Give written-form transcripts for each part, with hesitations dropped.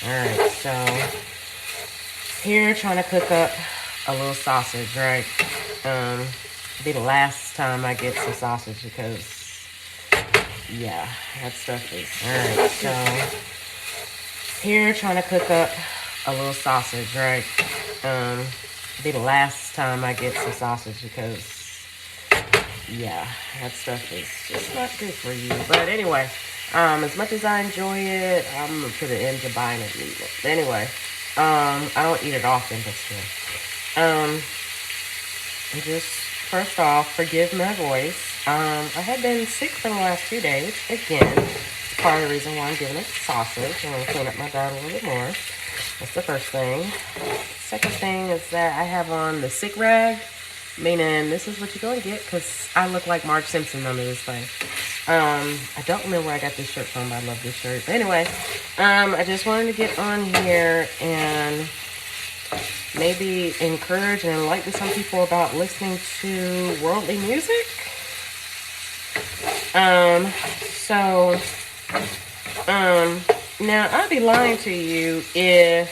Alright, so here trying to cook up a little sausage, right? Be the last time I get some sausage because, yeah, that stuff is. Alright, so here trying to cook up a little sausage, right? Be the last time I get some sausage because, yeah, that stuff is just not good for you. But anyway, as much as I enjoy it, I'm to the end of buying it and eating it. But anyway, I don't eat it often, but still. Just first off, forgive my voice. I have been sick for the last 2 days. Again, it's part of the reason why I'm giving it sausage. I'm going to clean up my garden a little bit more. That's the first thing. Second thing is that I have on the sick rag, meaning this is what you're going to get because I look like Marge Simpson under this thing. I don't remember where I got this shirt from, but I love this shirt. But anyway, I just wanted to get on here and maybe encourage and enlighten some people about listening to worldly music. Now I'd be lying to you if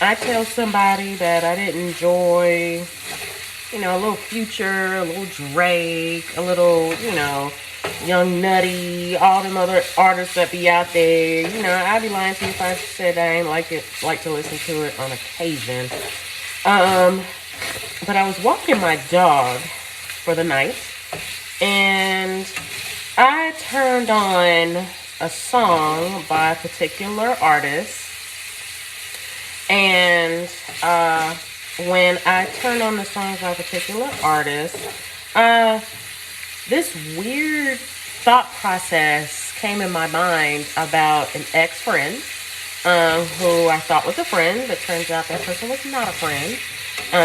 I tell somebody that I didn't enjoy, a little Future, a little Drake, a little, Young Nutty, all them other artists that be out there. I'd be lying to you if I said I ain't like to listen to it on occasion. But I was walking my dog for the night, and I turned on a song by a particular artist. And when I turned on the song by a particular artist, this weird thought process came in my mind about an ex-friend who I thought was a friend, but turns out that person was not a friend.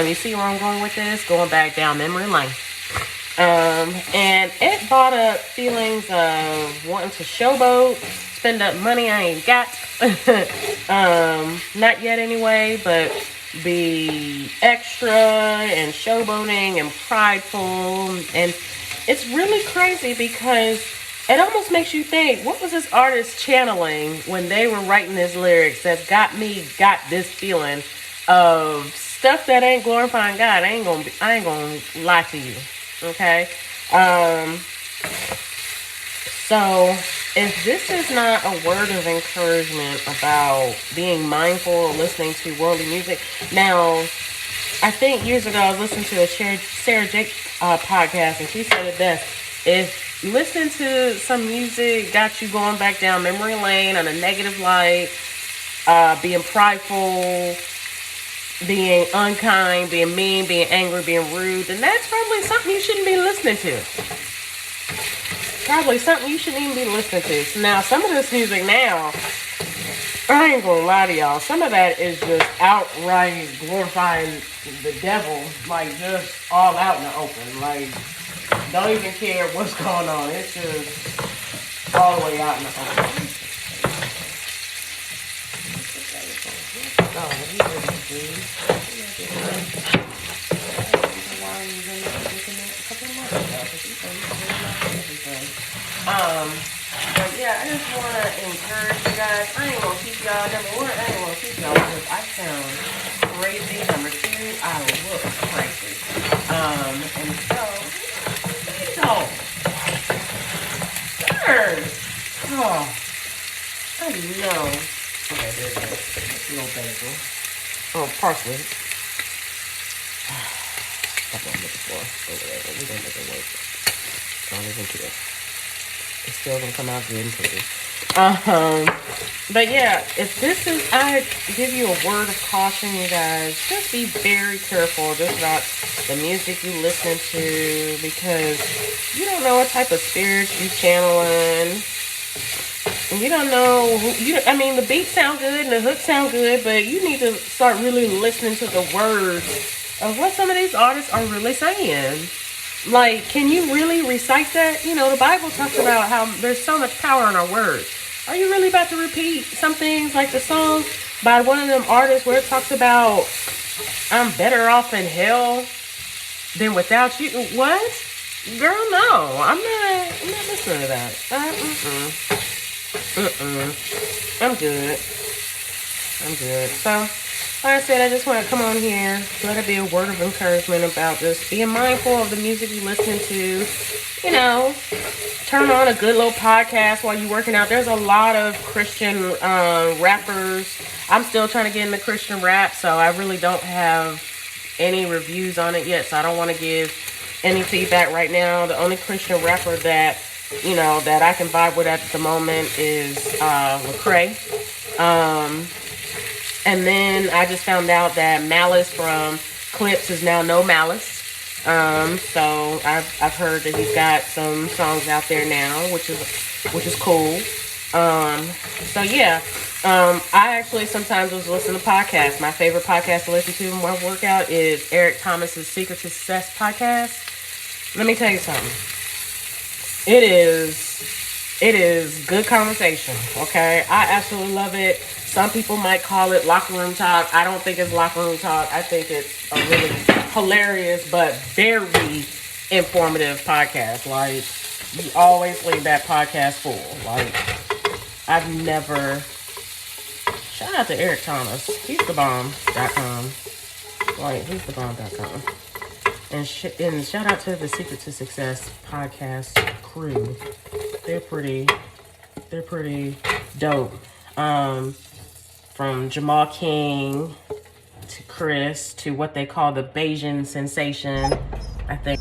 You see where I'm going with this? Going back down memory lane. And it brought up feelings of wanting to showboat, spend up money I ain't got. Not yet anyway, but be extra and showboating and prideful. And it's really crazy because it almost makes you think, what was this artist channeling when they were writing his lyrics that got this feeling of stuff that ain't glorifying God? I ain't gonna lie to you. Okay. So if this is not a word of encouragement about being mindful of listening to worldly music. Now, I think years ago I was listening to a Sarah Jake podcast, and she said it best. If listening to some music got you going back down memory lane on a negative light, being prideful, being unkind, being mean, being angry, being rude, then that's probably something you shouldn't be listening to. Probably something you shouldn't even be listening to. So now, some of this music now, I ain't gonna lie to y'all, some of that is just outright glorifying the devil, like just all out in the open. Like, don't even care what's going on. It's just all the way out in the open. But yeah, I just want to encourage you guys. I ain't going to keep y'all. Number one, I ain't going to keep y'all because I sound crazy. Number two, I look crazy. And so, you know, darn. Oh, I know. Okay, there it is. Little basil. Oh, parsley. That's what I'm looking for. Or whatever. We're going to make it work. Don't even care. It's still gonna come out good and pretty. But yeah, if this is, I give you a word of caution, you guys, just be very careful just about the music you listen to, because you don't know what type of spirits you channeling. You don't know who, the beats sound good and the hooks sound good, but you need to start really listening to the words of what some of these artists are really saying. Like, can you really recite that? The Bible talks about how there's so much power in our words. Are you really about to repeat some things like the song by one of them artists where it talks about, I'm better off in hell than without you? What? Girl, no. I'm not listening to that. I'm good. I'm good. So, like I said, I just want to come on here, let it be a word of encouragement about just being mindful of the music you listen to. You know, turn on a good little podcast while you're working out. There's a lot of Christian rappers. I'm still trying to get into Christian rap, so I really don't have any reviews on it yet, so I don't want to give any feedback right now. The only Christian rapper that, you know, that I can vibe with at the moment is Lecrae. And then I just found out that Malice from Clips is now No Malice. So I've heard that he's got some songs out there now, which is cool. So yeah. I actually sometimes was listening to podcasts. My favorite podcast to listen to in my workout is Eric Thomas's Secret to Success podcast. Let me tell you something. It is good conversation. Okay, I absolutely love it. Some people might call it locker room talk. I don't think it's locker room talk. I think it's a really hilarious but very informative podcast. Like, you always leave that podcast full. Like, I've never... Shout out to Eric Thomas. He's the bomb.com. Like, he's the bomb.com. And shout out to the Secret to Success podcast crew. They're pretty dope. From Jamal King to Chris to what they call the Bayesian sensation, I think.